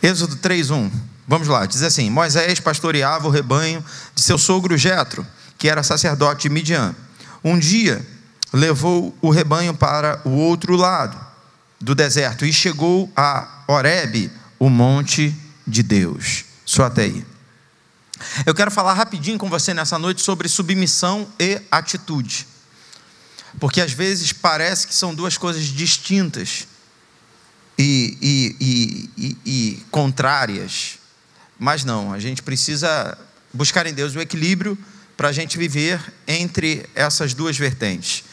Êxodo 3:1. Vamos lá, diz assim: Moisés pastoreava o rebanho de seu sogro Jetro, que era sacerdote de Midian. Um dia levou o rebanho para o outro lado do deserto e chegou a Horebe, o monte de Deus. Só até aí. Eu quero falar rapidinho com você nessa noite sobre submissão e atitude, porque às vezes parece que são duas coisas distintas e contrárias, mas não, a gente precisa buscar em Deus o equilíbrio para a gente viver entre essas duas vertentes,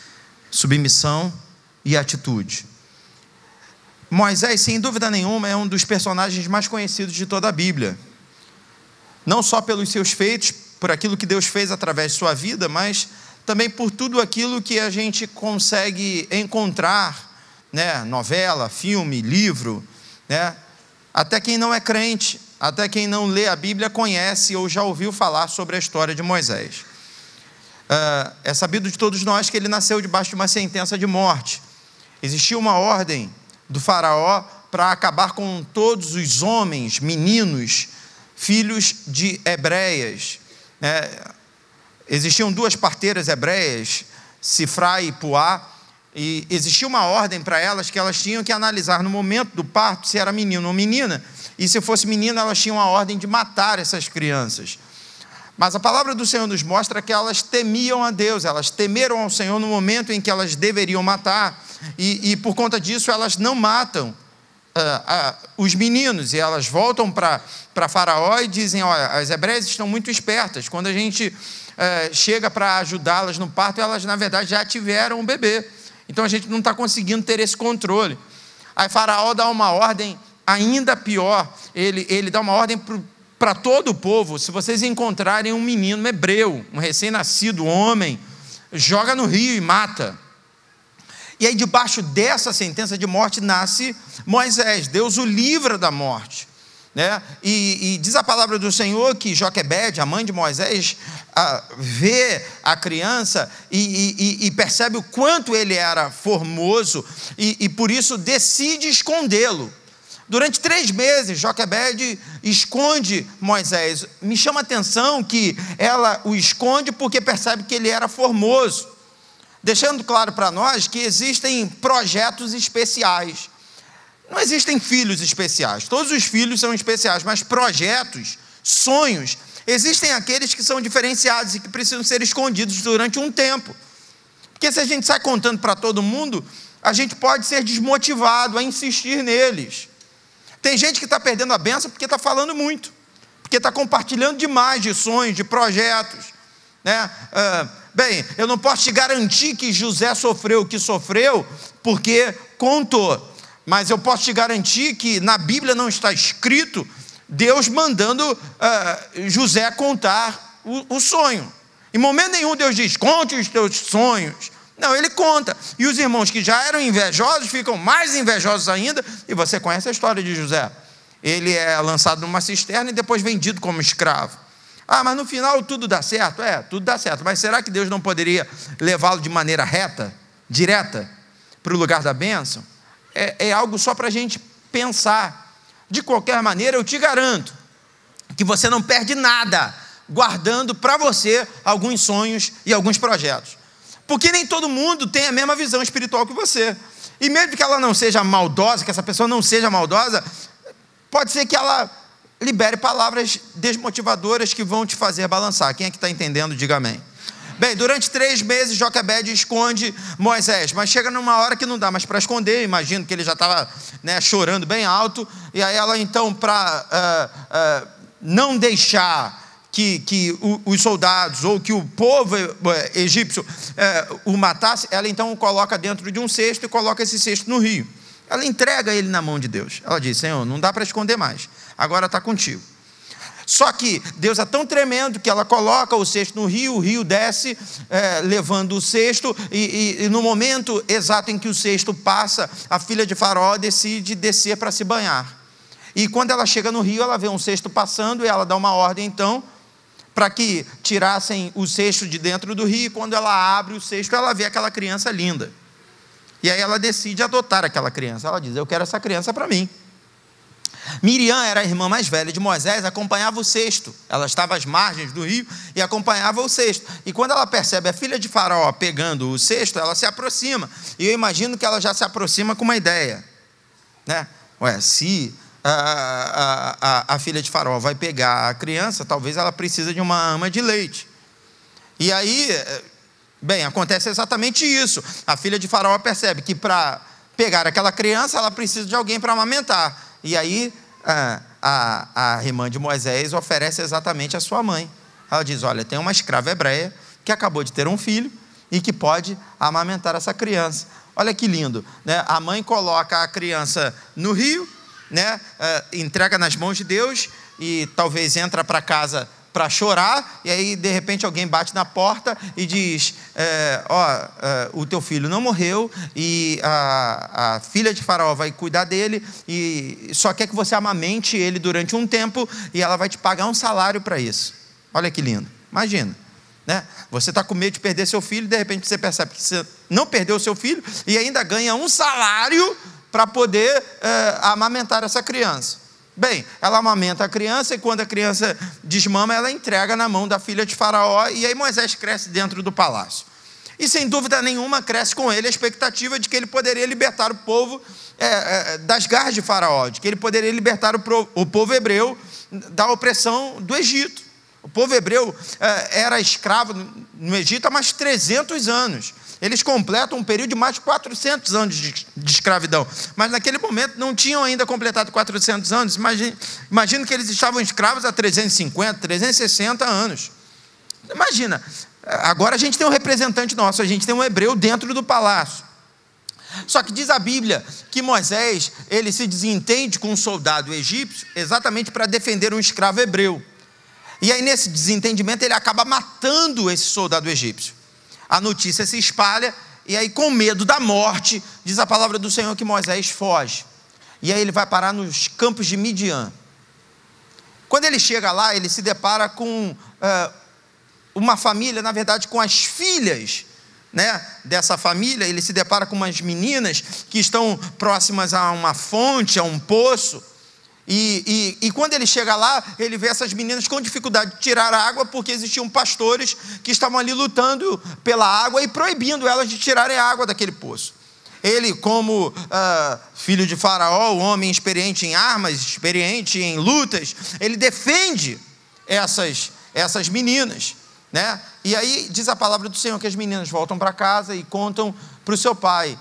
submissão e atitude. Moisés, sem dúvida nenhuma, é um dos personagens mais conhecidos de toda a Bíblia, não só pelos seus feitos, por aquilo que Deus fez através de sua vida, mas também por tudo aquilo que a gente consegue encontrar, né? Novela, filme, livro, né? Até quem não é crente, até quem não lê a Bíblia conhece ou já ouviu falar sobre a história de Moisés. É sabido de todos nós que ele nasceu debaixo de uma sentença de morte. Existia uma ordem do faraó para acabar com todos os homens, meninos, filhos de hebreias. Existiam duas parteiras hebreias, Sifra e Puá, e existia uma ordem para elas que elas tinham que analisar no momento do parto se era menino ou menina, e se fosse menina elas tinham a ordem de matar essas crianças. Mas a palavra do Senhor nos mostra que elas temiam a Deus, elas temeram ao Senhor no momento em que elas deveriam matar, e por conta disso elas não matam os meninos, e elas voltam para Faraó e dizem: olha, as hebreias estão muito espertas, quando a gente chega para ajudá-las no parto, elas na verdade já tiveram um bebê, então a gente não está conseguindo ter esse controle. Aí Faraó dá uma ordem ainda pior, ele dá uma ordem para todo o povo: se vocês encontrarem um menino hebreu, um recém-nascido homem, joga no rio e mata. E aí debaixo dessa sentença de morte nasce Moisés. Deus o livra da morte, né? E diz a palavra do Senhor que Joquebede, a mãe de Moisés, vê a criança e percebe o quanto ele era formoso, e por isso decide escondê-lo. Durante 3 meses, Joquebede esconde Moisés. Me chama a atenção que ela o esconde porque percebe que ele era formoso, deixando claro para nós que existem projetos especiais. Não existem filhos especiais, todos os filhos são especiais, mas projetos, sonhos, existem aqueles que são diferenciados e que precisam ser escondidos durante um tempo. Porque se a gente sai contando para todo mundo, a gente pode ser desmotivado a insistir neles. Tem gente que está perdendo a bênção porque está falando muito, porque está compartilhando demais de sonhos, de projetos, né? Bem, eu não posso te garantir que José sofreu o que sofreu porque contou, mas eu posso te garantir que na Bíblia não está escrito Deus mandando José contar o sonho. Em momento nenhum Deus diz: conte os teus sonhos. Não, ele conta. E os irmãos que já eram invejosos ficam mais invejosos ainda. E você conhece a história de José. Ele é lançado numa cisterna e depois vendido como escravo. Mas no final tudo dá certo? Tudo dá certo. Mas será que Deus não poderia levá-lo de maneira reta, direta, para o lugar da bênção? É algo só para a gente pensar. De qualquer maneira, eu te garanto que você não perde nada guardando para você alguns sonhos e alguns projetos. Porque nem todo mundo tem a mesma visão espiritual que você. E mesmo que ela não seja maldosa, que essa pessoa não seja maldosa, pode ser que ela libere palavras desmotivadoras que vão te fazer balançar. Quem é que está entendendo, diga amém. Bem, durante 3 meses Joquebede esconde Moisés, mas chega numa hora que não dá mais para esconder. Imagino que ele já estava, chorando bem alto, e aí ela então, para não deixar que os soldados ou que o povo egípcio o matasse, ela então o coloca dentro de um cesto e coloca esse cesto no rio. Ela entrega ele na mão de Deus. Ela diz: Senhor, não dá para esconder mais, agora está contigo. Só que Deus é tão tremendo que ela coloca o cesto no rio, o rio desce levando o cesto, e no momento exato em que o cesto passa, a filha de Faraó decide descer para se banhar. E quando ela chega no rio, ela vê um cesto passando e ela dá uma ordem então para que tirassem o cesto de dentro do rio. E quando ela abre o cesto, ela vê aquela criança linda. E aí ela decide adotar aquela criança. Ela diz: eu quero essa criança para mim. Miriam era a irmã mais velha de Moisés, acompanhava o cesto. Ela estava às margens do rio e acompanhava o cesto. E quando ela percebe a filha de Faraó pegando o cesto, ela se aproxima. E eu imagino que ela já se aproxima com uma ideia, né? Se a filha de Faraó vai pegar a criança, talvez ela precise de uma ama de leite. E aí, bem, acontece exatamente isso. A filha de Faraó percebe que para pegar aquela criança, ela precisa de alguém para amamentar. E aí, a irmã de Moisés oferece exatamente a sua mãe. Ela diz: olha, tem uma escrava hebreia que acabou de ter um filho e que pode amamentar essa criança. Olha que lindo, né? A mãe coloca a criança no rio, né? Entrega nas mãos de Deus e talvez entra para casa para chorar, e aí de repente alguém bate na porta e diz: o teu filho não morreu e a filha de Faraó vai cuidar dele e só quer que você amamente ele durante um tempo e ela vai te pagar um salário para isso. Olha que lindo, imagina, né? Você está com medo de perder seu filho, de repente você percebe que você não perdeu o seu filho e ainda ganha um salário para poder amamentar essa criança. Bem, ela amamenta a criança e quando a criança desmama, ela entrega na mão da filha de Faraó e aí Moisés cresce dentro do palácio. E sem dúvida nenhuma cresce com ele a expectativa de que ele poderia libertar o povo das garras de Faraó, de que ele poderia libertar o povo hebreu da opressão do Egito. O povo hebreu era escravo no Egito há mais de 300 anos. Eles completam um período de mais de 400 anos de escravidão. Mas naquele momento não tinham ainda completado 400 anos. Imagina que eles estavam escravos há 350, 360 anos. Imagina, agora a gente tem um representante nosso, a gente tem um hebreu dentro do palácio. Só que diz a Bíblia que Moisés, ele se desentende com um soldado egípcio exatamente para defender um escravo hebreu. E aí nesse desentendimento ele acaba matando esse soldado egípcio. A notícia se espalha, e aí com medo da morte, diz a palavra do Senhor que Moisés foge. E aí ele vai parar nos campos de Midian. Quando ele chega lá, ele se depara com uma família, na verdade com as filhas, né, dessa família. Ele se depara com umas meninas que estão próximas a uma fonte, a um poço. E quando ele chega lá, ele vê essas meninas com dificuldade de tirar a água, porque existiam pastores que estavam ali lutando pela água e proibindo elas de tirarem a água daquele poço. Ele, como filho de Faraó, um homem experiente em armas, experiente em lutas, ele defende essas meninas, né? E aí diz a palavra do Senhor que as meninas voltam para casa e contam para o seu pai: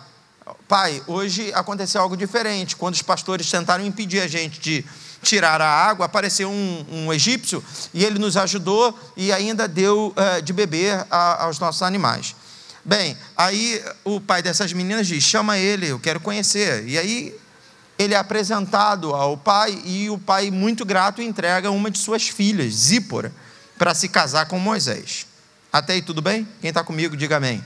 pai, hoje aconteceu algo diferente. Quando os pastores tentaram impedir a gente de tirar a água, apareceu um egípcio e ele nos ajudou e ainda deu de beber aos nossos animais. Bem, aí o pai dessas meninas diz: chama ele, eu quero conhecer. E aí ele é apresentado ao pai e o pai, muito grato, entrega uma de suas filhas, Zípora, para se casar com Moisés. Até aí tudo bem? Quem está comigo, diga amém.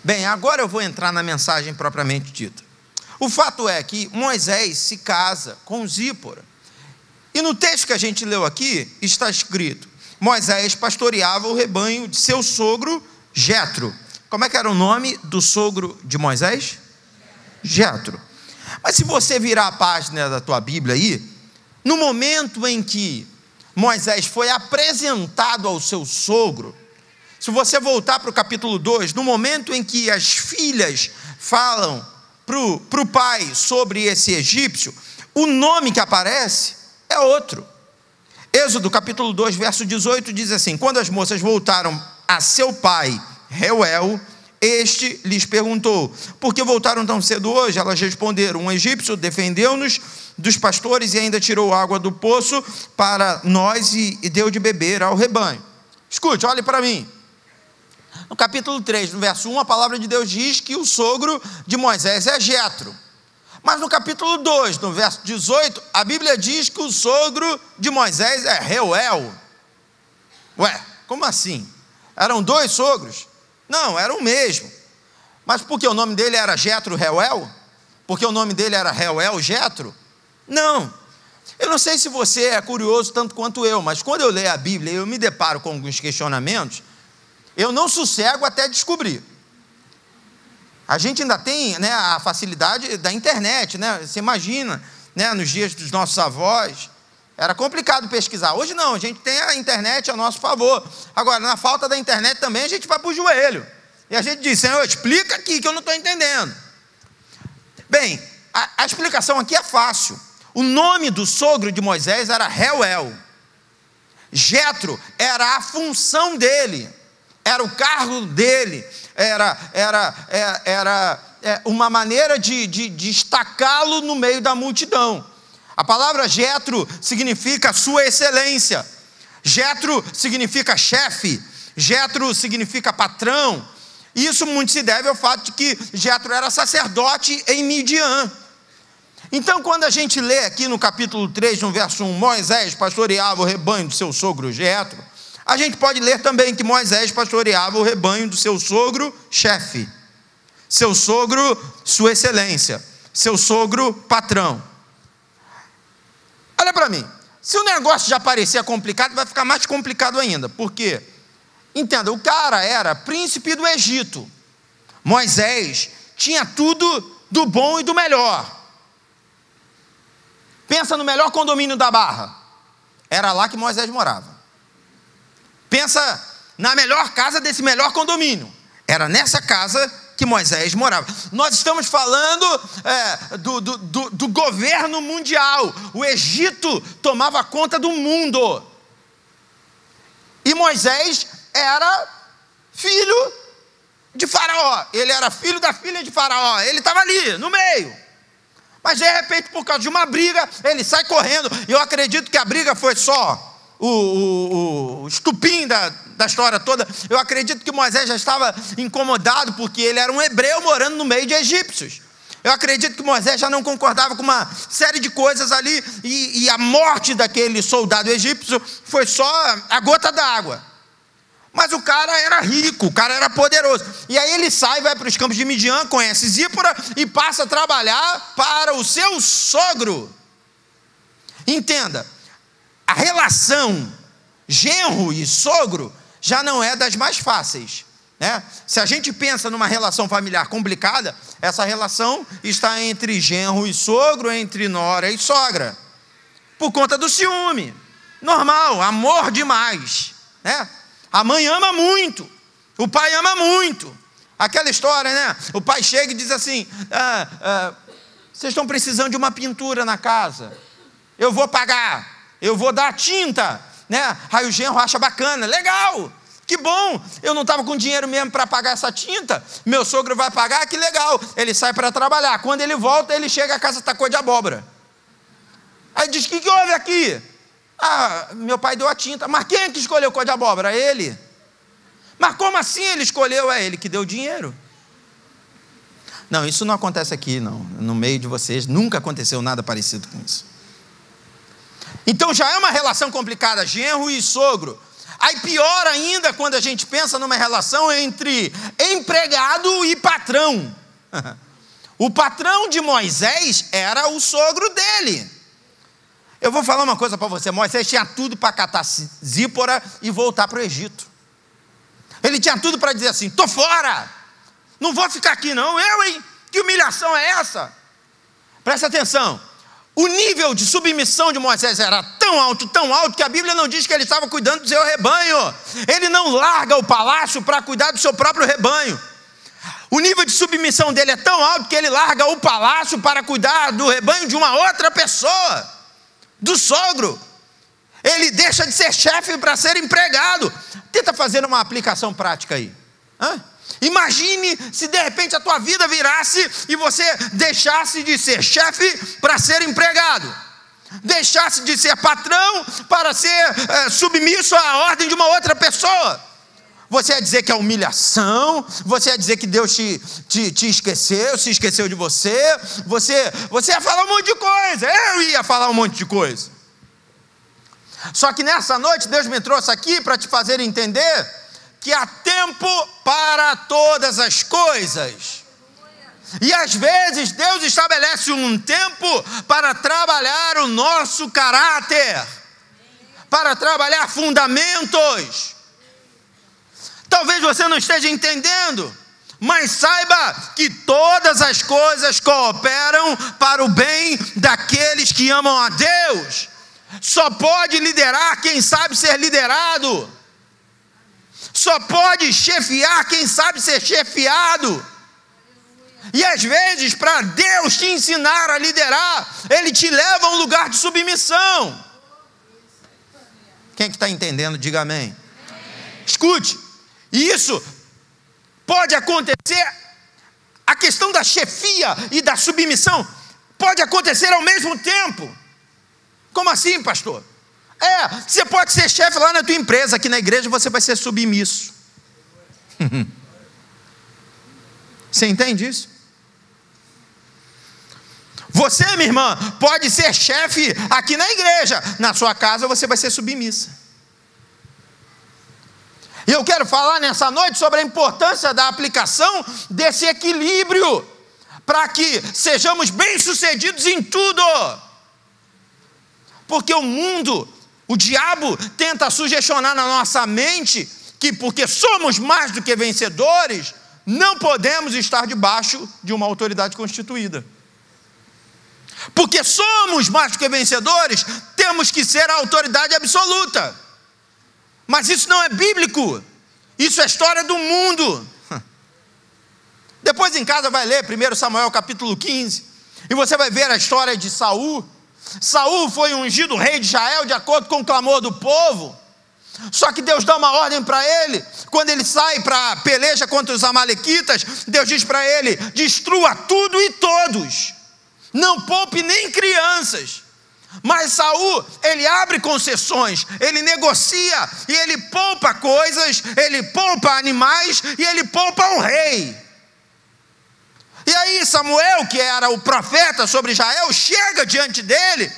Bem, agora eu vou entrar na mensagem propriamente dita. O fato é que Moisés se casa com Zípora. E no texto que a gente leu aqui, está escrito: Moisés pastoreava o rebanho de seu sogro Jetro. Como é que era o nome do sogro de Moisés? Jetro. Mas se você virar a página da tua Bíblia aí, no momento em que Moisés foi apresentado ao seu sogro, se você voltar para o capítulo 2, no momento em que as filhas falam para o pai sobre esse egípcio, o nome que aparece é outro. Êxodo capítulo 2, verso 18 diz assim: quando as moças voltaram a seu pai Reuel, este lhes perguntou: por que voltaram tão cedo hoje? Elas responderam: um egípcio defendeu-nos dos pastores e ainda tirou água do poço para nós e deu de beber ao rebanho. Escute, olhe para mim. No capítulo 3, no verso 1, a palavra de Deus diz que o sogro de Moisés é Jetro. Mas no capítulo 2, no verso 18, a Bíblia diz que o sogro de Moisés é Reuel. Ué, como assim? Eram dois sogros? Não, era o mesmo. Mas porque o nome dele era Jetro Reuel? Porque o nome dele era Reuel Jetro? Não. Eu não sei se você é curioso tanto quanto eu, mas quando eu leio a Bíblia e eu me deparo com alguns questionamentos, eu não sossego até descobrir. A gente ainda tem, né, a facilidade da internet, né? Você imagina, né, nos dias dos nossos avós, era complicado pesquisar. Hoje não, a gente tem a internet a nosso favor. Agora, na falta da internet também, a gente vai para o joelho. E a gente diz: Senhor, explica aqui que eu não estou entendendo. Bem, a explicação aqui é fácil. O nome do sogro de Moisés era Reuel. Jétro era a função dele, era o cargo dele, era uma maneira de destacá-lo no meio da multidão. A palavra Jétro significa sua excelência. Jétro significa chefe. Jétro significa patrão. Isso muito se deve ao fato de que Jétro era sacerdote em Midian. Então, quando a gente lê aqui no capítulo 3, no verso 1, Moisés pastoreava o rebanho do seu sogro Jétro, a gente pode ler também que Moisés pastoreava o rebanho do seu sogro chefe, seu sogro sua excelência, seu sogro patrão. Olha para mim, se o negócio já parecia complicado, vai ficar mais complicado ainda. Por quê? Entenda, o cara era príncipe do Egito. Moisés tinha tudo do bom e do melhor. Pensa no melhor condomínio da Barra. Era lá que Moisés morava. Pensa na melhor casa desse melhor condomínio. Era nessa casa que Moisés morava. Nós estamos falando do governo mundial. O Egito tomava conta do mundo. E Moisés era filho de Faraó. Ele era filho da filha de Faraó. Ele estava ali, no meio. Mas de repente, por causa de uma briga, ele sai correndo. E eu acredito que a briga foi só o estupim da história toda. Eu acredito que Moisés já estava incomodado, porque ele era um hebreu morando no meio de egípcios. Eu acredito que Moisés já não concordava com uma série de coisas ali. E a morte daquele soldado egípcio foi só a gota d'água. Mas o cara era rico, o cara era poderoso. E aí ele sai, vai para os campos de Midian, conhece Zípora e passa a trabalhar para o seu sogro. Entenda, a relação genro e sogro já não é das mais fáceis, né? Se a gente pensa numa relação familiar complicada, essa relação está entre genro e sogro, entre nora e sogra, por conta do ciúme. Normal, amor demais, né? A mãe ama muito, o pai ama muito. Aquela história, né? O pai chega e diz assim: vocês estão precisando de uma pintura na casa, eu vou pagar, eu vou dar tinta, né? Aí o genro acha bacana, legal, que bom, eu não estava com dinheiro mesmo para pagar essa tinta, meu sogro vai pagar, que legal. Ele sai para trabalhar, quando ele volta, ele chega, a casa está cor de abóbora. Aí diz: o que houve aqui? Meu pai deu a tinta. Mas quem é que escolheu cor de abóbora? Ele. Mas como assim ele escolheu? É ele que deu o dinheiro. Não, isso não acontece aqui, não. No meio de vocês nunca aconteceu nada parecido com isso. Então já é uma relação complicada, genro e sogro. Aí pior ainda quando a gente pensa numa relação entre empregado e patrão. O patrão de Moisés era o sogro dele. Eu vou falar uma coisa para você: Moisés tinha tudo para catar Zípora e voltar para o Egito. Ele tinha tudo para dizer assim: estou fora, não vou ficar aqui não. Que humilhação é essa? Presta atenção, o nível de submissão de Moisés era tão alto, que a Bíblia não diz que ele estava cuidando do seu rebanho. Ele não larga o palácio para cuidar do seu próprio rebanho. O nível de submissão dele é tão alto que ele larga o palácio para cuidar do rebanho de uma outra pessoa, do sogro. Ele deixa de ser chefe para ser empregado. Tenta fazer uma aplicação prática aí. Imagine se de repente a tua vida virasse e você deixasse de ser chefe para ser empregado, deixasse de ser patrão para ser submisso à ordem de uma outra pessoa. Você ia dizer que é humilhação, você ia dizer que Deus te esqueceu, se esqueceu de você, você ia falar um monte de coisa, eu ia falar um monte de coisa. Só que nessa noite Deus me trouxe aqui para te fazer entender que há tempo para todas as coisas. E às vezes Deus estabelece um tempo para trabalhar o nosso caráter, para trabalhar fundamentos. Talvez você não esteja entendendo, Mas saiba que todas as coisas cooperam para o bem daqueles que amam a Deus. Só pode liderar quem sabe ser liderado. Só pode chefiar quem sabe ser chefiado. E às vezes, para Deus te ensinar a liderar, Ele te leva a um lugar de submissão. Quem é que está entendendo? Diga amém. Escute, isso pode acontecer, a questão da chefia e da submissão pode acontecer ao mesmo tempo. Como assim, pastor? Você pode ser chefe lá na tua empresa, aqui na igreja você vai ser submisso. Você entende isso? Você, minha irmã, pode ser chefe aqui na igreja, na sua casa você vai ser submissa. E eu quero falar nessa noite sobre a importância da aplicação desse equilíbrio, para que sejamos bem-sucedidos em tudo. Porque o mundo, o diabo tenta sugestionar na nossa mente que porque somos mais do que vencedores, não podemos estar debaixo de uma autoridade constituída. Porque somos mais do que vencedores, temos que ser a autoridade absoluta. Mas isso não é bíblico. Isso é história do mundo. Depois em casa vai ler 1 Samuel capítulo 15, e você vai ver a história de Saul. Saul foi ungido rei de Israel de acordo com o clamor do povo. Só que Deus dá uma ordem para ele. Quando ele sai para a peleja contra os amalequitas, Deus diz para ele: destrua tudo e todos, não poupe nem crianças. Mas Saul, ele abre concessões, ele negocia, e ele poupa coisas, ele poupa animais, e ele poupa o rei. E aí Samuel, que era o profeta sobre Israel, chega diante dele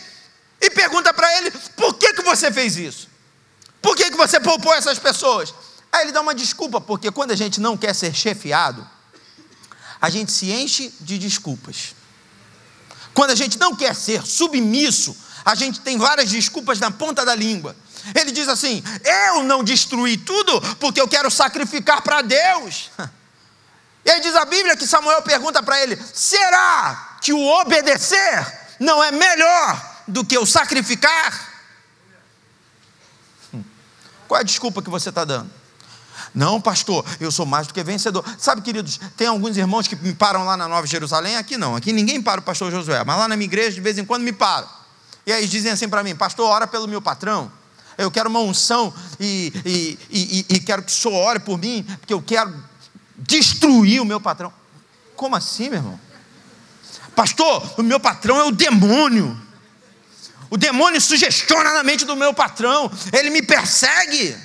e pergunta para ele: por que você fez isso? Por que você poupou essas pessoas? Aí ele dá uma desculpa, porque quando a gente não quer ser chefiado, a gente se enche de desculpas. Quando a gente não quer ser submisso, a gente tem várias desculpas na ponta da língua. Ele diz assim: eu não destruí tudo porque eu quero sacrificar para Deus. E aí diz a Bíblia que Samuel pergunta para ele: será que o obedecer não é melhor do que o sacrificar? Qual é a desculpa que você está dando? Não, pastor, eu sou mais do que vencedor. Sabe, queridos, tem alguns irmãos que me param lá na Nova Jerusalém. Aqui não, aqui ninguém para o pastor Josué, mas lá na minha igreja de vez em quando me param. E aí dizem assim para mim: pastor, ora pelo meu patrão. Eu quero uma unção e quero que o senhor ore por mim, porque eu quero destruir o meu patrão. Como assim, meu irmão? Pastor, o meu patrão é o demônio. O demônio sugestiona na mente do meu patrão, ele me persegue.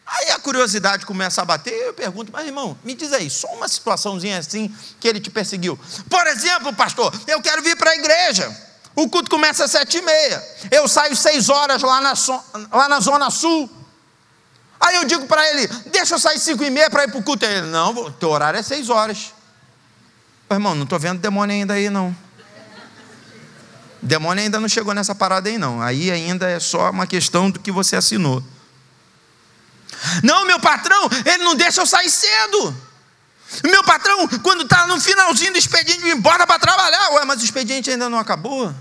Aí a curiosidade começa a bater, e eu pergunto: mas irmão, me diz aí, só uma situaçãozinha assim que ele te perseguiu. Por exemplo, pastor, eu quero vir para a igreja, o culto começa às 7h30, eu saio 6 horas lá na Zona Sul. Aí eu digo para ele: deixa eu sair 5h30 para ir para o culto. Ele: não, teu horário é 6 horas. Irmão, não estou vendo demônio ainda aí não. Demônio ainda não chegou nessa parada aí não. Aí ainda é só uma questão do que você assinou. Não, meu patrão, ele não deixa eu sair cedo. Meu patrão, quando está no finalzinho do expediente, me bota para trabalhar. Ué, mas o expediente ainda não acabou.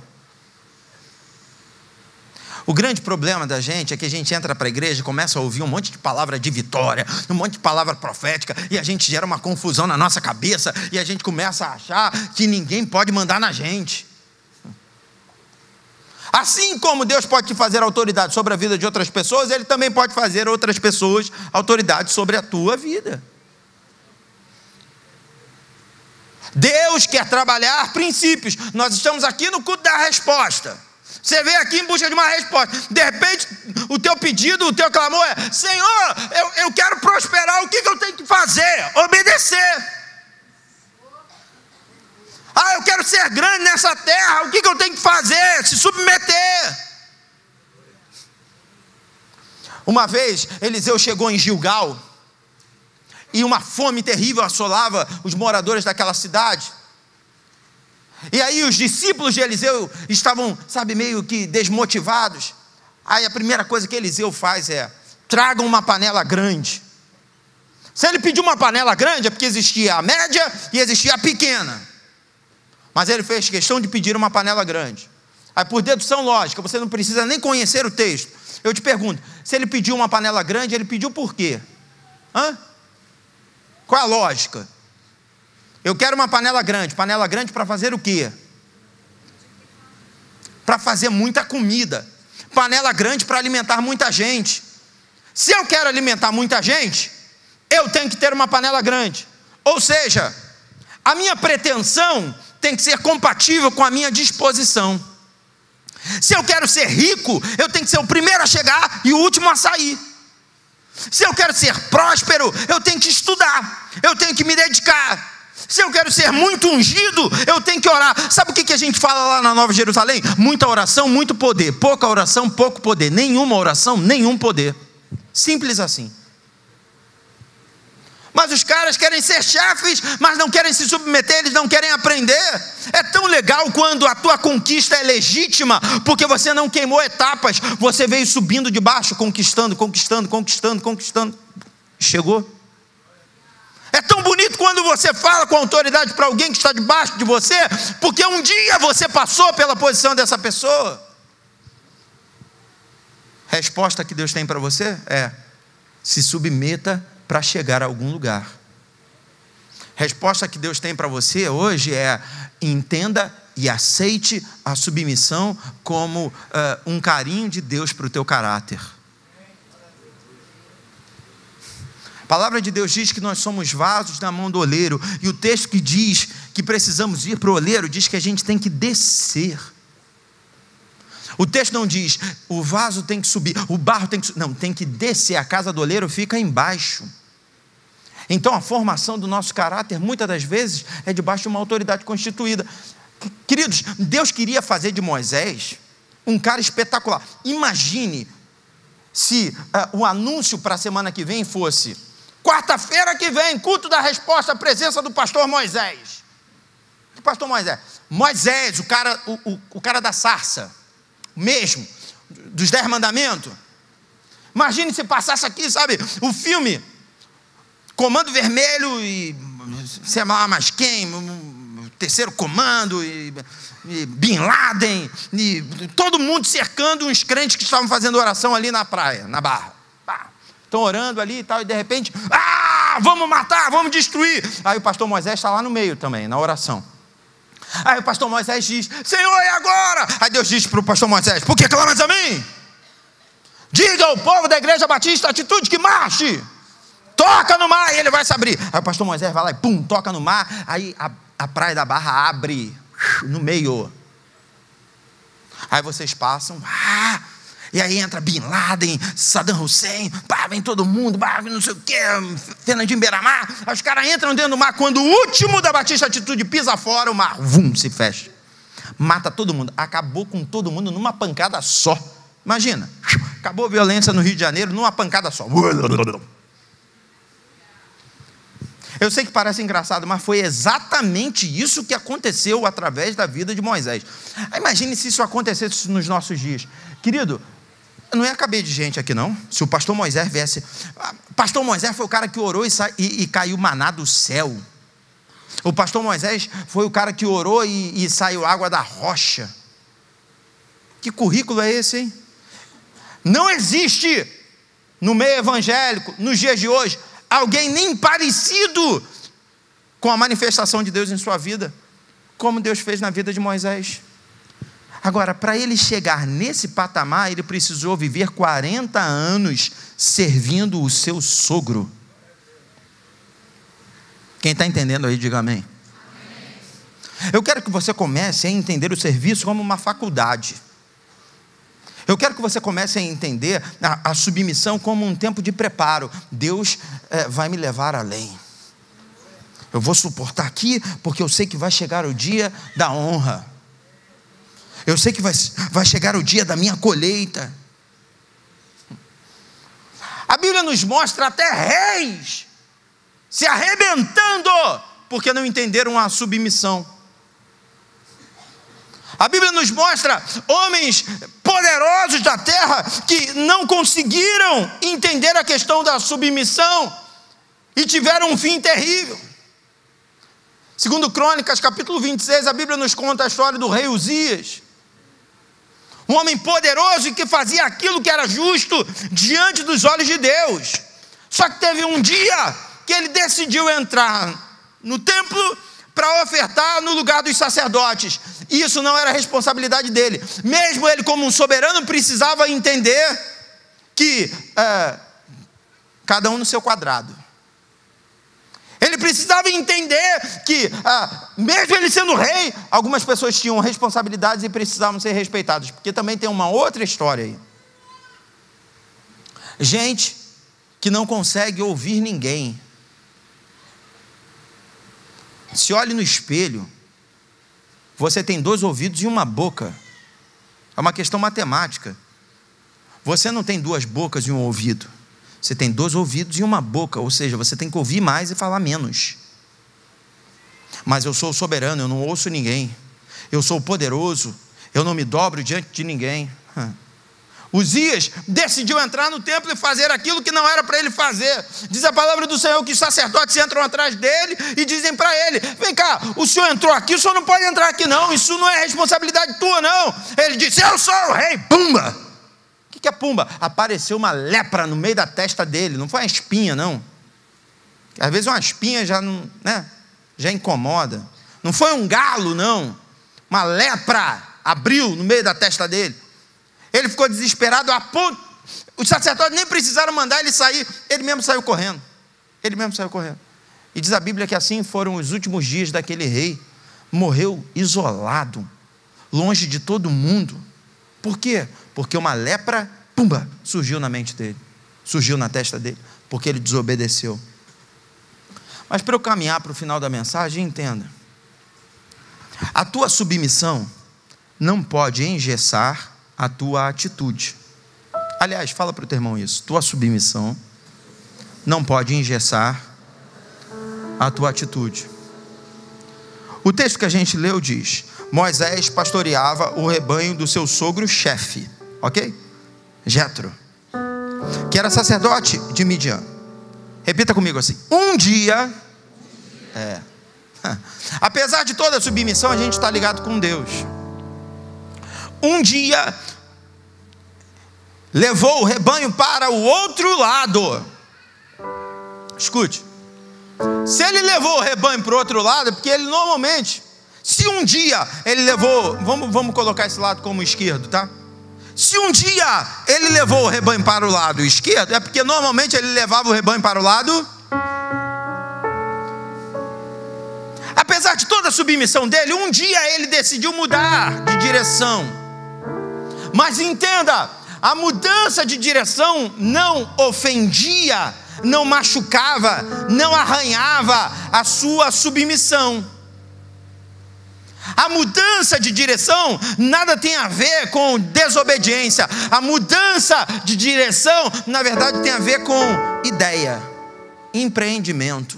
O grande problema da gente é que a gente entra para a igreja e começa a ouvir um monte de palavra de vitória, um monte de palavra profética, e a gente gera uma confusão na nossa cabeça, e a gente começa a achar que ninguém pode mandar na gente. Assim como Deus pode te fazer autoridade sobre a vida de outras pessoas, Ele também pode fazer outras pessoas autoridade sobre a tua vida. Deus quer trabalhar princípios. Nós estamos aqui no culto da resposta. Você veio aqui em busca de uma resposta. De repente, o teu pedido, o teu clamor é: Senhor, eu quero prosperar. O que eu tenho que fazer? Obedecer. Eu quero ser grande nessa terra. O que eu tenho que fazer? Se submeter. Uma vez, Eliseu chegou em Gilgal, e uma fome terrível assolava os moradores daquela cidade. E aí os discípulos de Eliseu estavam, meio que desmotivados. Aí a primeira coisa que Eliseu faz é: tragam uma panela grande, Se ele pediu uma panela grande, é porque existia a média e existia a pequena. Mas ele fez questão de pedir uma panela grande. Aí, por dedução lógica, você não precisa nem conhecer o texto. Eu te pergunto, se ele pediu uma panela grande, ele pediu por quê? Qual é a lógica? Eu quero uma panela grande para fazer o quê? Para fazer muita comida. Panela grande para alimentar muita gente. Se eu quero alimentar muita gente, eu tenho que ter uma panela grande. Ou seja, a minha pretensão tem que ser compatível com a minha disposição. Se eu quero ser rico, eu tenho que ser o primeiro a chegar e o último a sair. Se eu quero ser próspero, eu tenho que estudar, eu tenho que me dedicar. Se eu quero ser muito ungido, eu tenho que orar. Sabe o que a gente fala lá na Nova Jerusalém? Muita oração, muito poder. Pouca oração, pouco poder. Nenhuma oração, nenhum poder. Simples assim. Mas os caras querem ser chefes, mas não querem se submeter, eles não querem aprender. É tão legal quando a tua conquista é legítima, porque você não queimou etapas, você veio subindo de baixo, conquistando. Chegou. É tão bonito quando você fala com autoridade para alguém que está debaixo de você, porque um dia você passou pela posição dessa pessoa. Resposta que Deus tem para você é: se submeta para chegar a algum lugar. Resposta que Deus tem para você hoje é: entenda e aceite a submissão como um carinho de Deus para o teu caráter. A palavra de Deus diz que nós somos vasos na mão do oleiro, e o texto que diz que precisamos ir para o oleiro diz que a gente tem que descer. O texto não diz o vaso tem que subir, o barro tem que subir, não, tem que descer. A casa do oleiro fica embaixo. Então a formação do nosso caráter muitas das vezes é debaixo de uma autoridade constituída. Queridos, Deus queria fazer de Moisés um cara espetacular. Imagine se o anúncio para a semana que vem fosse: quarta-feira que vem, culto da resposta à presença do pastor Moisés. Que pastor Moisés? Moisés, o cara da sarça, mesmo, dos 10 mandamentos. Imagine se passasse aqui, sabe, o filme Comando Vermelho e sei lá mais quem, Terceiro Comando e Bin Laden, e todo mundo cercando uns crentes que estavam fazendo oração ali na praia, na Barra. Estão orando ali e tal, e de repente, vamos matar, vamos destruir. Aí o pastor Moisés está lá no meio também, na oração. Aí o pastor Moisés diz: Senhor, e agora? Aí Deus diz para o pastor Moisés: por que clamas a mim? Diga ao povo da igreja batista Atitude que marche. Toca no mar e ele vai se abrir. Aí o pastor Moisés vai lá e pum, toca no mar. Aí a praia da Barra abre no meio. Aí vocês passam, e aí entra Bin Laden, Saddam Hussein, vem todo mundo, não sei o que, Fernandinho Beiramar. Aí os caras entram dentro do mar. Quando o último da Batista Atitude pisa fora, o mar se fecha, mata todo mundo. Acabou com todo mundo numa pancada só. Imagina, acabou a violência no Rio de Janeiro numa pancada só. Eu sei que parece engraçado, mas foi exatamente isso que aconteceu através da vida de Moisés. Imagine se isso acontecesse nos nossos dias. Querido, não ia caber de gente aqui não. Se o pastor Moisés viesse... Pastor Moisés foi o cara que orou e caiu maná do céu. O pastor Moisés foi o cara que orou e saiu água da rocha. Que currículo é esse, hein? Não existe no meio evangélico, nos dias de hoje, alguém nem parecido com a manifestação de Deus em sua vida, como Deus fez na vida de Moisés. Agora, para ele chegar nesse patamar, ele precisou viver 40 anos servindo o seu sogro. Quem está entendendo aí, diga amém. Eu quero que você comece a entender o serviço como uma faculdade. Eu quero que você comece a entender a submissão como um tempo de preparo. Deus vai me levar além. Eu vou suportar aqui, porque eu sei que vai chegar o dia da honra. Eu sei que vai chegar o dia da minha colheita. A Bíblia nos mostra até reis se arrebentando, porque não entenderam a submissão. A Bíblia nos mostra homens poderosos da terra que não conseguiram entender a questão da submissão e tiveram um fim terrível. Segundo Crônicas, capítulo 26, a Bíblia nos conta a história do rei Uzias, um homem poderoso e que fazia aquilo que era justo diante dos olhos de Deus. Só que teve um dia que ele decidiu entrar no templo para ofertar no lugar dos sacerdotes. Isso não era responsabilidade dele. Mesmo ele, como um soberano, precisava entender que cada um no seu quadrado. Ele precisava entender que, mesmo ele sendo rei, algumas pessoas tinham responsabilidades e precisavam ser respeitadas. Porque também tem uma outra história aí. Gente que não consegue ouvir ninguém. Se olhe no espelho, você tem 2 ouvidos e uma boca. É uma questão matemática. Você não tem 2 bocas e um ouvido. Você tem 2 ouvidos e uma boca, ou seja, você tem que ouvir mais e falar menos. Mas eu sou o soberano, eu não ouço ninguém. Eu sou o poderoso, eu não me dobro diante de ninguém. Uzias decidiu entrar no templo e fazer aquilo que não era para ele fazer. Diz a palavra do Senhor que os sacerdotes entram atrás dele e dizem para ele: vem cá, o senhor entrou aqui, o senhor não pode entrar aqui não, isso não é responsabilidade tua não. Ele disse: eu sou o rei. Pumba! O que é pumba? Apareceu uma lepra no meio da testa dele. Não foi uma espinha não. Às vezes uma espinha já não, né, já incomoda. Não foi um galo não. Uma lepra abriu no meio da testa dele. Ele ficou desesperado a ponto, os sacerdotes nem precisaram mandar ele sair, ele mesmo saiu correndo. Ele mesmo saiu correndo. E diz a Bíblia que assim foram os últimos dias daquele rei. Morreu isolado, longe de todo mundo. Por quê? Porque uma lepra, pumba, surgiu na mente dele, surgiu na testa dele, porque ele desobedeceu. Mas para eu caminhar para o final da mensagem, entenda: a tua submissão não pode engessar a tua atitude. Aliás, fala para o teu irmão isso: tua submissão não pode engessar a tua atitude. O texto que a gente leu diz: Moisés pastoreava o rebanho do seu sogro-chefe, ok? Jetro, que era sacerdote de Midian. Repita comigo assim: um dia, apesar de toda a submissão, a gente está ligado com Deus. Um dia, levou o rebanho para o outro lado. Escute, se ele levou o rebanho para o outro lado, é porque ele normalmente, se um dia ele levou, vamos colocar esse lado como esquerdo, tá? Se um dia ele levou o rebanho para o lado esquerdo, é porque normalmente ele levava o rebanho para o lado. Apesar de toda a submissão dele, um dia ele decidiu mudar de direção. Mas entenda, a mudança de direção não ofendia, não machucava, não arranhava a sua submissão. A mudança de direção nada tem a ver com desobediência. A mudança de direção, na verdade, tem a ver com ideia, empreendimento.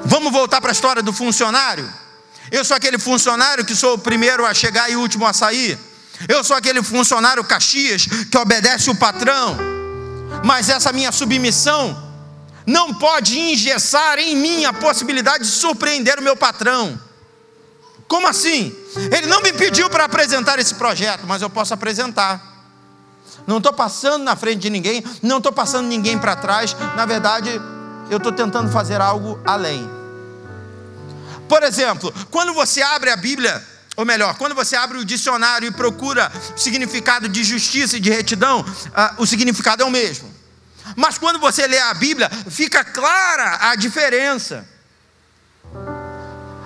Vamos voltar para a história do funcionário? Eu sou aquele funcionário que sou o primeiro a chegar e o último a sair. Eu sou aquele funcionário Caxias que obedece o patrão. Mas essa minha submissão não pode engessar em mim a possibilidade de surpreender o meu patrão. Como assim? Ele não me pediu para apresentar esse projeto, mas eu posso apresentar. Não estou passando na frente de ninguém, não estou passando ninguém para trás. Na verdade, eu estou tentando fazer algo além. Por exemplo, quando você abre a Bíblia, ou melhor, quando você abre o dicionário e procura o significado de justiça e de retidão, o significado é o mesmo. Mas quando você lê a Bíblia, fica clara a diferença.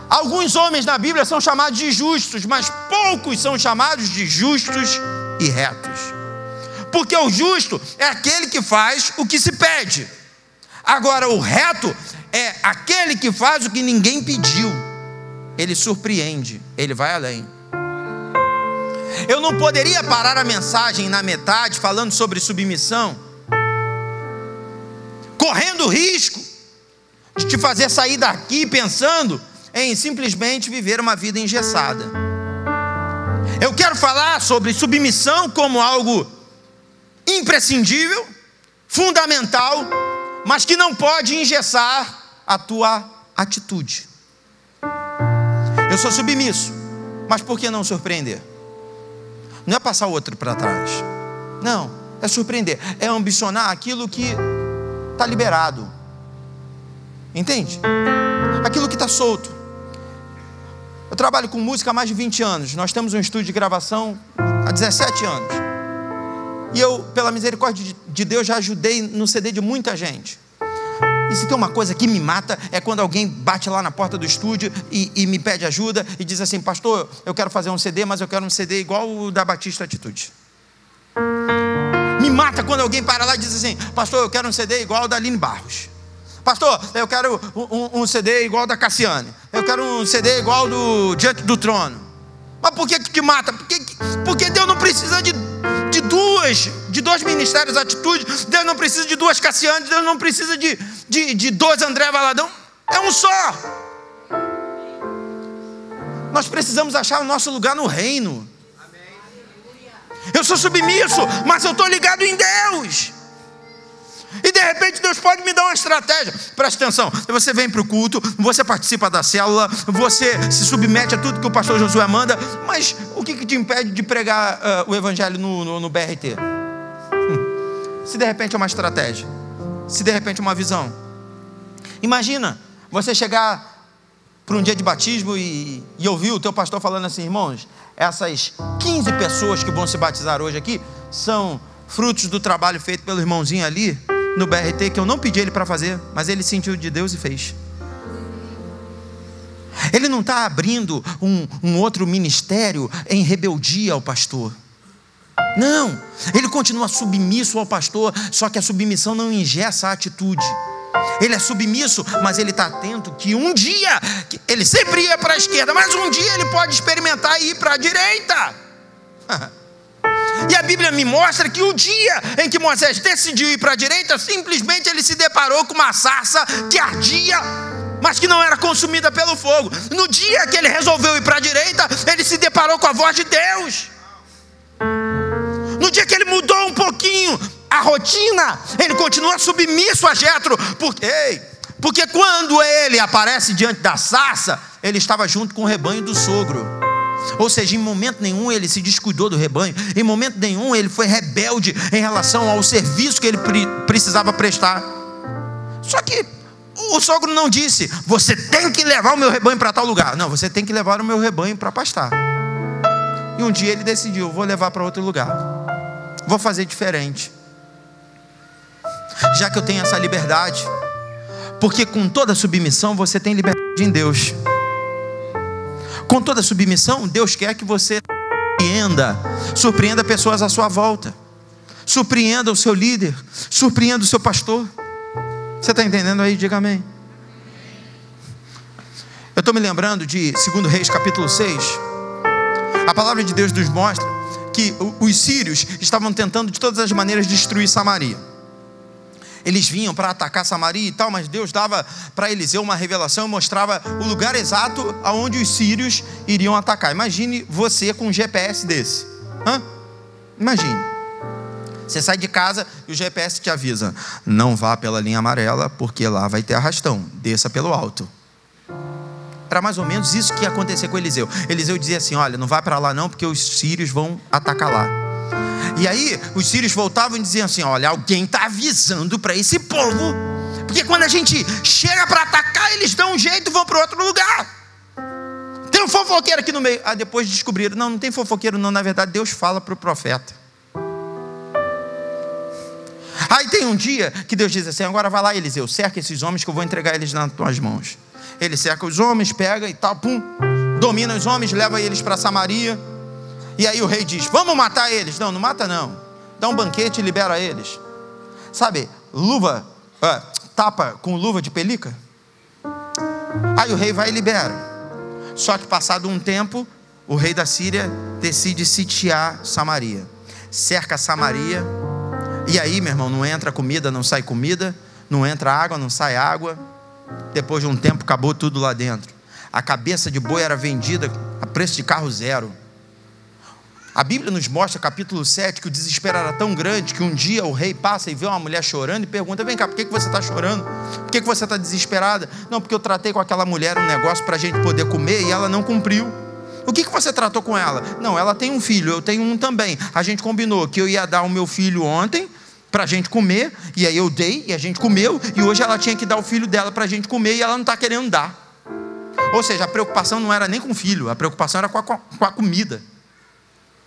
Alguns homens na Bíblia são chamados de justos, mas poucos são chamados de justos e retos. Porque o justo é aquele que faz o que se pede. Agora o reto é aquele que faz o que ninguém pediu. Ele surpreende, ele vai além. Eu não poderia parar a mensagem na metade falando sobre submissão, correndo o risco de te fazer sair daqui pensando em simplesmente viver uma vida engessada. Eu quero falar sobre submissão como algo imprescindível, fundamental, mas que não pode engessar a tua atitude. Eu sou submisso, mas por que não surpreender? Não é passar o outro para trás, não, é surpreender, é ambicionar aquilo que está liberado, entende? Aquilo que está solto. Eu trabalho com música há mais de 20 anos, nós temos um estúdio de gravação há 17 anos, e eu, pela misericórdia de Deus, já ajudei no CD de muita gente. E se tem uma coisa que me mata, é quando alguém bate lá na porta do estúdio e me pede ajuda e diz assim: pastor, eu quero fazer um CD, mas eu quero um CD igual o da Batista Atitude. Me mata quando alguém para lá e diz assim: pastor, eu quero um CD igual o da Aline Barros. Pastor, eu quero um CD igual o da Cassiane. Eu quero um CD igual do Diante do Trono. Mas por que te mata? Porque Deus não precisa de dois ministérios Atitude. Deus não precisa de duas Cassiane. Deus não precisa de dois André Valadão. É um só. Nós precisamos achar o nosso lugar no reino. Eu sou submisso, mas eu estou ligado em Deus. E de repente Deus pode me dar uma estratégia. Presta atenção, você vem para o culto, você participa da célula, você se submete a tudo que o pastor Josué manda. Mas o que te impede de pregar o evangelho no BRT? Se de repente é uma estratégia, se de repente é uma visão. Imagina você chegar para um dia de batismo e ouvir o teu pastor falando assim: irmãos, essas 15 pessoas que vão se batizar hoje aqui são frutos do trabalho feito pelo irmãozinho ali no BRT, que eu não pedi ele para fazer, mas ele sentiu de Deus e fez. Ele não está abrindo um outro ministério em rebeldia ao pastor. Não, ele continua submisso ao pastor, só que a submissão não engessa a atitude. Ele é submisso, mas ele está atento que um dia, ele sempre ia para a esquerda, mas um dia ele pode experimentar e ir para a direita. E a Bíblia me mostra que o dia em que Moisés decidiu ir para a direita, simplesmente ele se deparou com uma sarça que ardia, mas que não era consumida pelo fogo. No dia que ele resolveu ir para a direita, ele se deparou com a voz de Deus. No dia que ele mudou um pouquinho a rotina, ele continua submisso a Jétro, porque quando ele aparece diante da sarça, ele estava junto com o rebanho do sogro. Ou seja, em momento nenhum ele se descuidou do rebanho, em momento nenhum ele foi rebelde em relação ao serviço que ele precisava prestar. Só que o sogro não disse: você tem que levar o meu rebanho para tal lugar. Não, você tem que levar o meu rebanho para pastar. E um dia ele decidiu: vou levar para outro lugar, vou fazer diferente, já que eu tenho essa liberdade. Porque com toda submissão você tem liberdade em Deus. Com toda submissão, Deus quer que você surpreenda pessoas à sua volta, surpreenda o seu líder, surpreenda o seu pastor. Você está entendendo aí? Diga amém. Eu estou me lembrando de 2 Reis capítulo 6. A palavra de Deus nos mostra que os sírios estavam tentando de todas as maneiras destruir Samaria. Eles vinham para atacar Samaria e tal, mas Deus dava para Eliseu uma revelação e mostrava o lugar exato aonde os sírios iriam atacar. Imagine você com um GPS desse. Imagine. Você sai de casa e o GPS te avisa: não vá pela linha amarela, porque lá vai ter arrastão, desça pelo alto. Era mais ou menos isso que ia acontecer com Eliseu. Eliseu dizia assim: olha, não vá para lá não, porque os sírios vão atacar lá. E aí os sírios voltavam e diziam assim: olha, alguém está avisando para esse povo, porque quando a gente chega para atacar, eles dão um jeito e vão para outro lugar. Tem um fofoqueiro aqui no meio. Depois descobriram: não tem fofoqueiro não, na verdade Deus fala para o profeta. Aí tem um dia que Deus diz assim: agora vai lá, Eliseu, cerca esses homens que eu vou entregar eles nas tuas mãos. Ele cerca os homens, pega e tal, domina os homens, leva eles para Samaria. E aí o rei diz: vamos matar eles. Não mata não, dá um banquete e libera eles. Sabe, tapa com luva de pelica. Aí o rei vai e libera. Só que passado um tempo, o rei da Síria decide sitiar Samaria. Cerca Samaria. E aí, meu irmão, não entra comida, não sai comida, não entra água, não sai água. Depois de um tempo acabou tudo lá dentro. A cabeça de boi era vendida a preço de carro zero. A Bíblia nos mostra, capítulo 7, que o desespero era tão grande que um dia o rei passa e vê uma mulher chorando e pergunta: vem cá, por que você está chorando? Por que você está desesperada? Não, porque eu tratei com aquela mulher um negócio para a gente poder comer e ela não cumpriu. O que você tratou com ela? Não, ela tem um filho, eu tenho um também. A gente combinou que eu ia dar o meu filho ontem para a gente comer, e aí eu dei e a gente comeu, e hoje ela tinha que dar o filho dela para a gente comer e ela não está querendo dar. Ou seja, a preocupação não era nem com o filho, a preocupação era com a comida.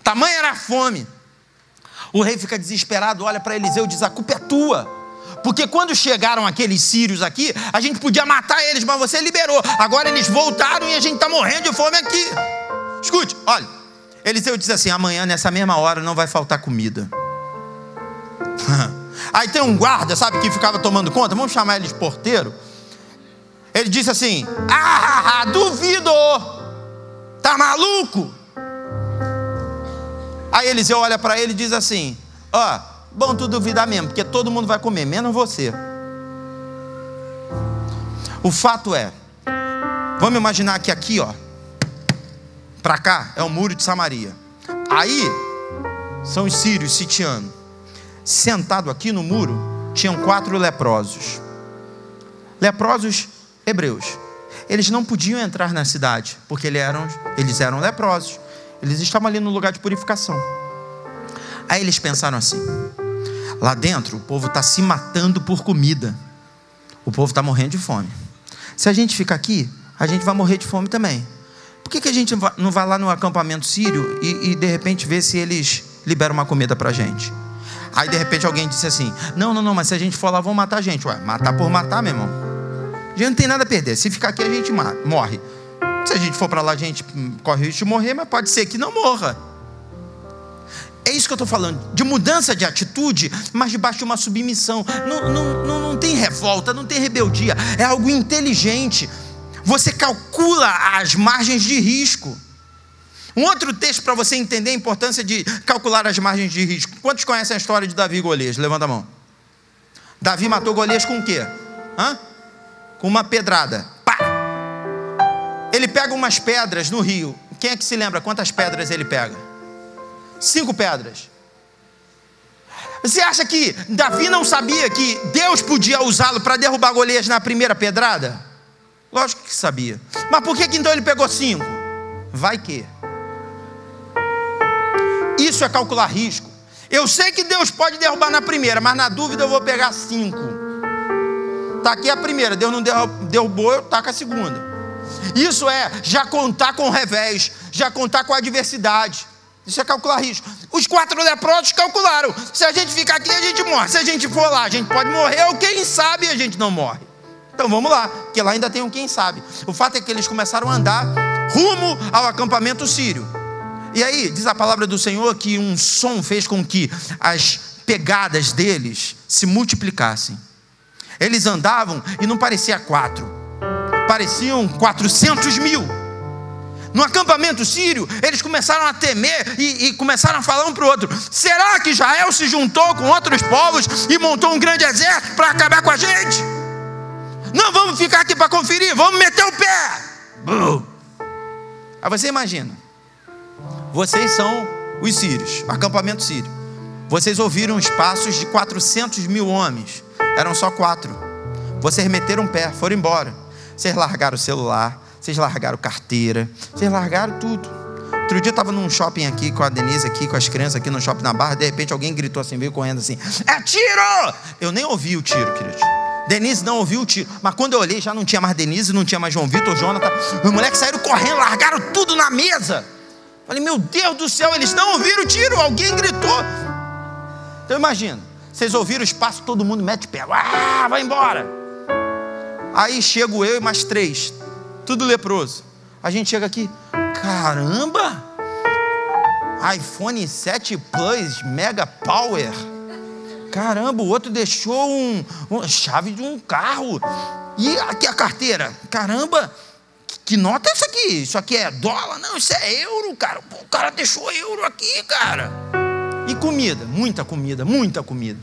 Tamanha era a fome. O rei fica desesperado, olha para Eliseu e diz: a culpa é tua, porque quando chegaram aqueles sírios aqui, a gente podia matar eles, mas você liberou. Agora eles voltaram e a gente está morrendo de fome aqui. Escute, olha, Eliseu diz assim: amanhã nessa mesma hora não vai faltar comida. Aí tem um guarda, sabe, que ficava tomando conta, vamos chamar ele de porteiro. Ele disse assim: duvido, tá maluco? Aí Eliseu olha para ele e diz assim: bom tu duvidar mesmo, porque todo mundo vai comer, menos você. O fato é, vamos imaginar que aqui, para cá é o muro de Samaria. Aí são os sírios sitianos. Sentado aqui no muro tinham 4 leprosos. Leprosos hebreus. Eles não podiam entrar na cidade, porque eles eram leprosos. Eles estavam ali no lugar de purificação. Aí eles pensaram assim: lá dentro o povo está se matando por comida. O povo está morrendo de fome. Se a gente ficar aqui, a gente vai morrer de fome também. Por que a gente não vai lá no acampamento sírio e de repente ver se eles liberam uma comida para a gente? Aí de repente alguém disse assim: não, mas se a gente for lá vão matar a gente. Ué, matar por matar, meu irmão. A gente não tem nada a perder. Se ficar aqui a gente morre. Se a gente for para lá a gente corre o risco de morrer, mas pode ser que não morra. É isso que eu estou falando, de mudança de atitude, mas debaixo de uma submissão. Não tem revolta, não tem rebeldia. É algo inteligente. Você calcula as margens de risco. Um outro texto para você entender a importância de calcular as margens de risco. Quantos conhecem a história de Davi e Golias? Levanta a mão. Davi matou Golias com o quê? Com uma pedrada. Pá! Ele pega umas pedras no rio. Quem é que se lembra quantas pedras ele pega? 5 pedras. Você acha que Davi não sabia que Deus podia usá-lo para derrubar Golias na primeira pedrada? Lógico que sabia. Mas por que então ele pegou 5? Vai que. Isso é calcular risco. Eu sei que Deus pode derrubar na primeira, mas na dúvida eu vou pegar 5. Está aqui a primeira, Deus não derrubou, eu taco a segunda. Isso é já contar com o revés, já contar com a adversidade. Isso é calcular risco. Os 4 leprosos calcularam: se a gente ficar aqui a gente morre, se a gente for lá a gente pode morrer, ou quem sabe a gente não morre. Então vamos lá, porque lá ainda tem um quem sabe. O fato é que eles começaram a andar rumo ao acampamento sírio. E aí diz a palavra do Senhor que um som fez com que as pegadas deles se multiplicassem. Eles andavam e não parecia 4, pareciam 400 mil. No acampamento sírio, eles começaram a temer e começaram a falar um para o outro: será que Israel se juntou com outros povos e montou um grande exército para acabar com a gente? Não vamos ficar aqui para conferir, vamos meter o pé. Aí você imagina, vocês são os sírios, acampamento sírio. Vocês ouviram os passos de 400 mil homens. Eram só 4. Vocês meteram o pé, foram embora. Vocês largaram o celular, vocês largaram carteira, vocês largaram tudo. Outro dia eu estava num shopping aqui com a Denise, aqui com as crianças aqui no shopping na Barra. De repente alguém gritou assim, veio correndo assim: é tiro! Eu nem ouvi o tiro, querido. Denise não ouviu o tiro. Mas quando eu olhei já não tinha mais Denise, não tinha mais João Vitor, Jonathan. Os moleques saíram correndo, largaram tudo na mesa. Falei: meu Deus do céu, eles não ouviram o tiro, alguém gritou. Então imagina, vocês ouviram o espaço, todo mundo mete pé, vai embora. Aí chego eu e mais 3, tudo leproso. A gente chega aqui, caramba, iPhone 7 Plus Mega Power. Caramba, o outro deixou uma chave de um carro. E aqui a carteira, caramba, que nota é essa aqui? Isso aqui é dólar? Não, isso é euro, cara. Pô, o cara deixou euro aqui, cara. E comida, muita comida, muita comida.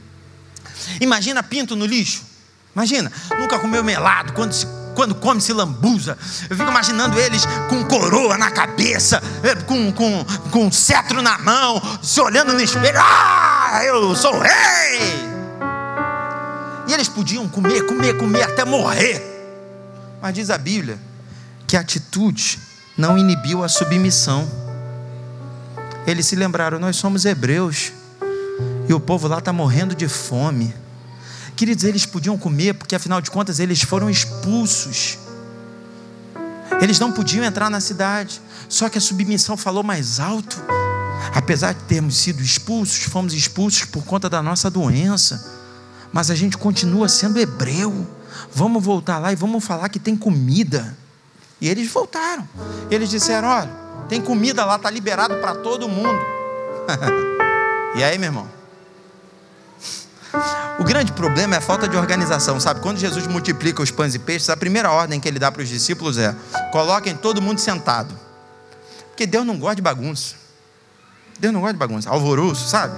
Imagina pinto no lixo. Imagina, nunca comeu melado, quando come se lambuza. Eu fico imaginando eles com coroa na cabeça, com cetro na mão, se olhando no espelho. Eu sou o rei! E eles podiam comer até morrer. Mas diz a Bíblia que a atitude não inibiu a submissão. Eles se lembraram: nós somos hebreus e o povo lá está morrendo de fome. Queridos, eles podiam comer porque afinal de contas eles foram expulsos. Eles não podiam entrar na cidade. Só que a submissão falou mais alto. Apesar de termos sido expulsos, fomos expulsos por conta da nossa doença, mas a gente continua sendo hebreu. Vamos voltar lá e vamos falar que tem comida. E eles voltaram. Eles disseram: olha, tem comida lá, está liberado para todo mundo. E aí, meu irmão, o grande problema é a falta de organização, sabe? Quando Jesus multiplica os pães e peixes, a primeira ordem que ele dá para os discípulos é: coloquem todo mundo sentado. Porque Deus não gosta de bagunça. Deus não gosta de bagunça, alvoroço, sabe?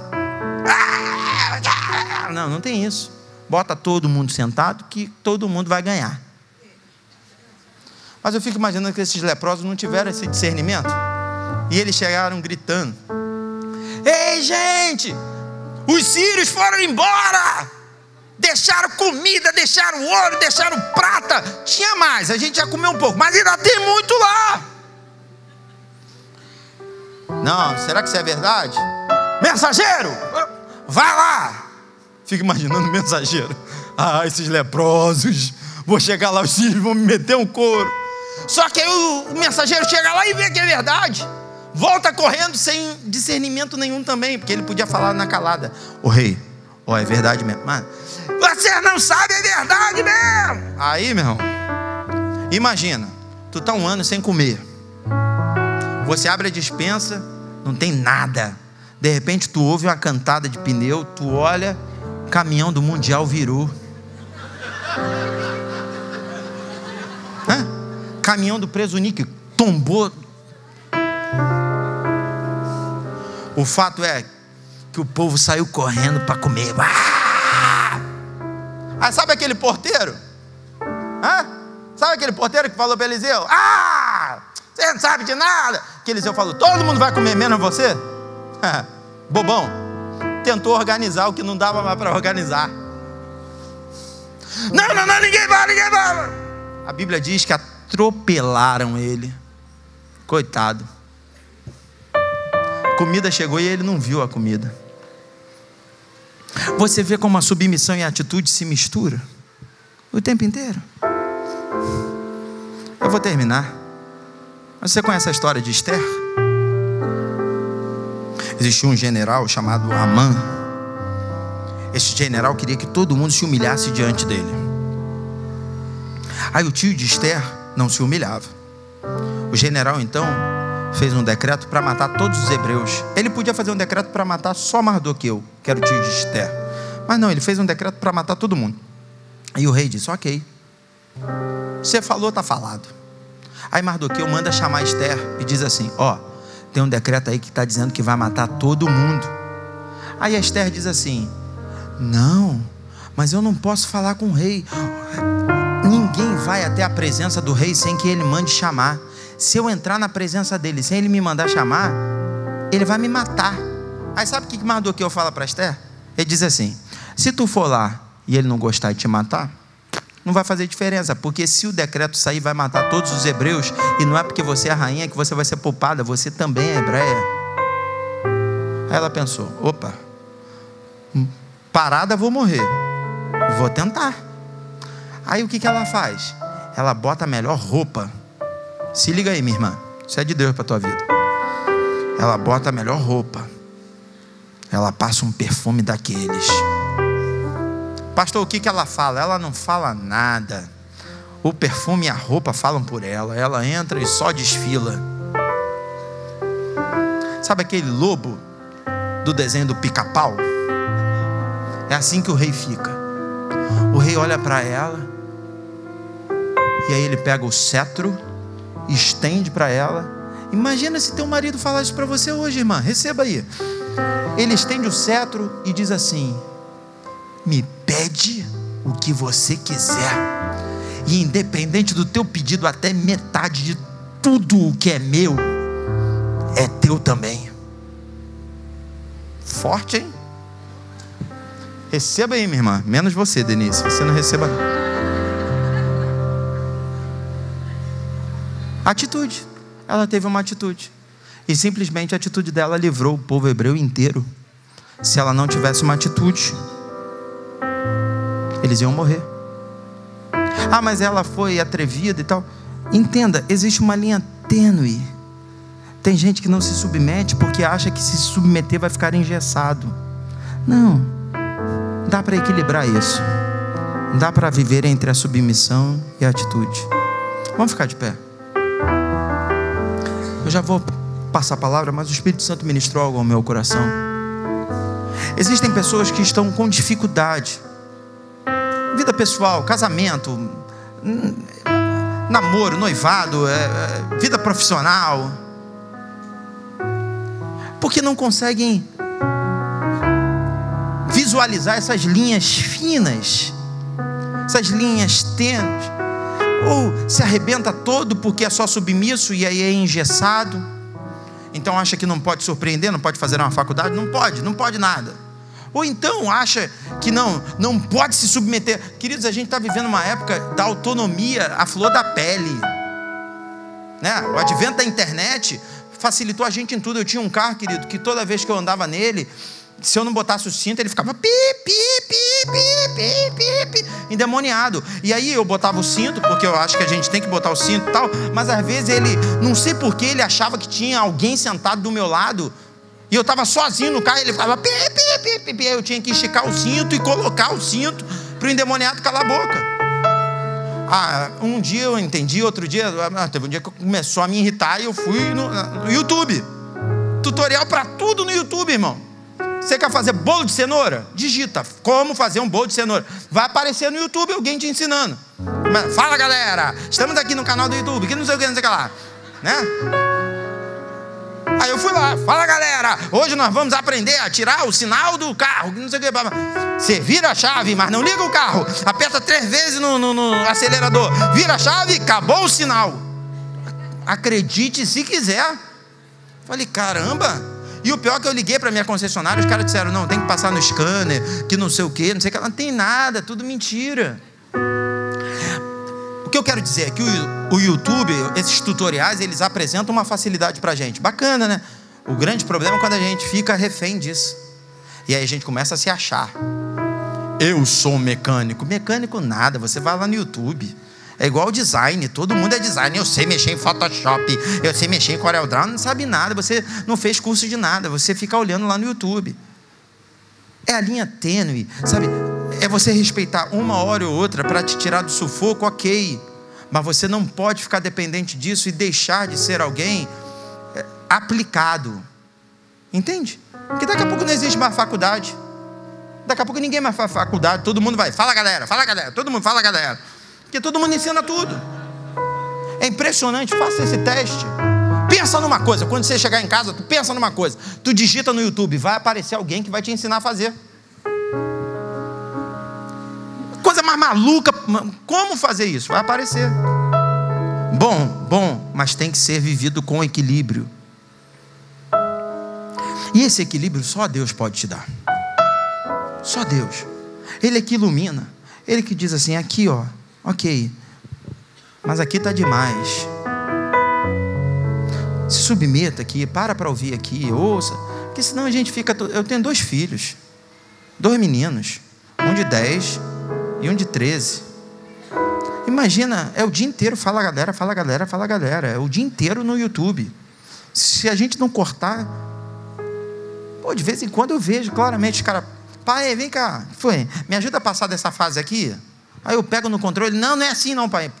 Não tem isso. Bota todo mundo sentado que todo mundo vai ganhar. Mas eu fico imaginando que esses leprosos não tiveram esse discernimento. E eles chegaram gritando: ei, gente, os sírios foram embora, deixaram comida, deixaram ouro, deixaram prata. Tinha mais, a gente já comeu um pouco, mas ainda tem muito lá. Não, será que isso é verdade? Mensageiro, vai lá. Fico imaginando o mensageiro: esses leprosos, vou chegar lá, os sírios vão me meter um couro. Só que aí o mensageiro chega lá e vê que é verdade, volta correndo sem discernimento nenhum também, porque ele podia falar na calada: ô rei, é verdade mesmo. Mas você não sabe, é verdade mesmo. Aí, meu irmão, imagina, tu tá um ano sem comer, você abre a despensa, não tem nada. De repente tu ouve uma cantada de pneu, tu olha, o caminhão do Mundial virou. Caminhão do Presunique tombou. O fato é que o povo saiu correndo para comer. Aí sabe aquele porteiro? Sabe aquele porteiro que falou para Eliseu: você não sabe de nada. Que Eliseu falou: todo mundo vai comer menos você? Bobão. Tentou organizar o que não dava mais para organizar. Não, ninguém vai. A Bíblia diz que atropelaram ele. Coitado. A comida chegou e ele não viu a comida. Você vê como a submissão e a atitude se misturam o tempo inteiro. Eu vou terminar. Você conhece a história de Esther? Existia um general chamado Amã. Esse general queria que todo mundo se humilhasse diante dele. Aí o tio de Esther não se humilhava. O general então fez um decreto para matar todos os hebreus. Ele podia fazer um decreto para matar só Mardoqueu, que era o tio de Esther. Mas não, ele fez um decreto para matar todo mundo. Aí o rei disse: ok, você falou, está falado. Aí Mardoqueu manda chamar Esther e diz assim: tem um decreto aí que está dizendo que vai matar todo mundo. Aí a Esther diz assim: não, mas eu não posso falar com o rei. Ninguém vai até a presença do rei sem que ele mande chamar. Se eu entrar na presença dele sem ele me mandar chamar, ele vai me matar. Aí sabe o que Mardoqueu fala para Esther? Ele diz assim: se tu for lá e ele não gostar de te matar, não vai fazer diferença, porque se o decreto sair, vai matar todos os hebreus, e não é porque você é a rainha que você vai ser poupada, você também é hebreia. Aí ela pensou: opa, parada vou morrer, vou tentar. Aí o que ela faz? Ela bota a melhor roupa. Se liga aí, minha irmã, isso é de Deus para a tua vida. Ela bota a melhor roupa, ela passa um perfume daqueles. Pastor, o que ela fala? Ela não fala nada. O perfume e a roupa falam por ela. Ela entra e só desfila. Sabe aquele lobo do desenho do Pica-Pau? É assim que o rei fica. O rei olha para ela, e aí ele pega o cetro, estende para ela. Imagina se teu marido falar isso para você hoje, irmã. Receba aí. Ele estende o cetro e diz assim: me pede o que você quiser. E independente do teu pedido, até metade de tudo o que é meu é teu também. Forte, hein? Receba aí, minha irmã. Menos você, Denise. Você não receba não. Atitude. Ela teve uma atitude. E simplesmente a atitude dela livrou o povo hebreu inteiro. Se ela não tivesse uma atitude, eles iam morrer. Ah, mas ela foi atrevida e tal. Entenda, existe uma linha tênue. Tem gente que não se submete porque acha que se submeter vai ficar engessado. Não. Dá para equilibrar isso. Dá para viver entre a submissão e a atitude. Vamos ficar de pé. Eu já vou passar a palavra, mas o Espírito Santo ministrou algo ao meu coração. Existem pessoas que estão com dificuldade. Vida pessoal, casamento, namoro, noivado, vida profissional. Porque não conseguem visualizar essas linhas finas, essas linhas tênues. Ou se arrebenta todo porque é só submisso e aí é engessado. Então acha que não pode surpreender, não pode fazer uma faculdade. Não pode nada. Ou então acha que não pode se submeter. Queridos, a gente está vivendo uma época da autonomia à flor da pele, né? O advento da internet facilitou a gente em tudo. Eu tinha um carro, querido, que toda vez que eu andava nele, se eu não botasse o cinto, ele ficava pi, pi, pi, pi, pi, pi, pi, endemoniado. E aí eu botava o cinto, porque eu acho que a gente tem que botar o cinto e tal, mas às vezes ele, não sei porquê, ele achava que tinha alguém sentado do meu lado, e eu estava sozinho no carro, e ele ficava pi, pi, pi, pi, pi. Eu tinha que esticar o cinto e colocar o cinto para o endemoniado calar a boca. Um dia eu entendi, outro dia, teve um dia que começou a me irritar e eu fui no YouTube. Tutorial para tudo no YouTube, irmão. Você quer fazer bolo de cenoura? Digita como fazer um bolo de cenoura. Vai aparecer no YouTube alguém te ensinando. Fala, galera, estamos aqui no canal do YouTube, que não sei o que, não sei o que lá, né? Aí eu fui lá, fala, galera, hoje nós vamos aprender a tirar o sinal do carro, que não sei o que. Você vira a chave, mas não liga o carro. Aperta 3 vezes no acelerador. Vira a chave, acabou o sinal. Acredite se quiser. Falei, caramba. E o pior é que eu liguei para minha concessionária, os caras disseram, não, tem que passar no scanner, que não sei o que, não sei o que. Não tem nada, tudo mentira. O que eu quero dizer é que o YouTube, esses tutoriais, eles apresentam uma facilidade para a gente. Bacana, né? O grande problema é quando a gente fica refém disso. E aí a gente começa a se achar. Eu sou mecânico. Mecânico nada, você vai lá no YouTube. É igual design, todo mundo é design. Eu sei mexer em Photoshop, eu sei mexer em CorelDRAW, não sabe nada, você não fez curso de nada, você fica olhando lá no YouTube. É a linha tênue, sabe? É você respeitar uma hora ou outra para te tirar do sufoco, ok. Mas você não pode ficar dependente disso e deixar de ser alguém aplicado. Entende? Porque daqui a pouco não existe mais faculdade. Daqui a pouco ninguém mais faz faculdade, todo mundo vai, fala galera, todo mundo fala galera. Porque todo mundo ensina tudo. É impressionante, faça esse teste. Pensa numa coisa, quando você chegar em casa, tu pensa numa coisa, tu digita no YouTube, vai aparecer alguém que vai te ensinar a fazer. Coisa mais maluca, como fazer isso? Vai aparecer. Bom, mas tem que ser vivido com equilíbrio. E esse equilíbrio só Deus pode te dar. Só Deus. Ele é que ilumina. Ele que diz assim, aqui ó, ok, mas aqui está demais. Se submeta aqui, para ouvir aqui, ouça, porque senão a gente fica... Eu tenho 2 filhos, 2 meninos, um de 10 e um de 13. Imagina, é o dia inteiro, fala galera, é o dia inteiro no YouTube. Se a gente não cortar, de vez em quando eu vejo claramente os caras, pai, vem cá, me ajuda a passar dessa fase aqui. Aí eu pego no controle, não é assim não, pai.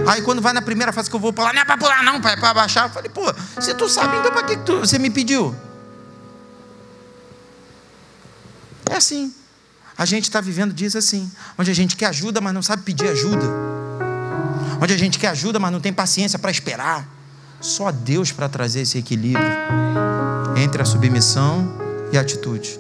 Aí quando vai na primeira fase que eu vou pular, não é para pular não, pai, é para abaixar. Eu falei, se tu sabe, então para que você me pediu? É assim. A gente está vivendo dias assim, onde a gente quer ajuda, mas não sabe pedir ajuda. Onde a gente quer ajuda, mas não tem paciência para esperar. Só Deus para trazer esse equilíbrio entre a submissão e a atitude.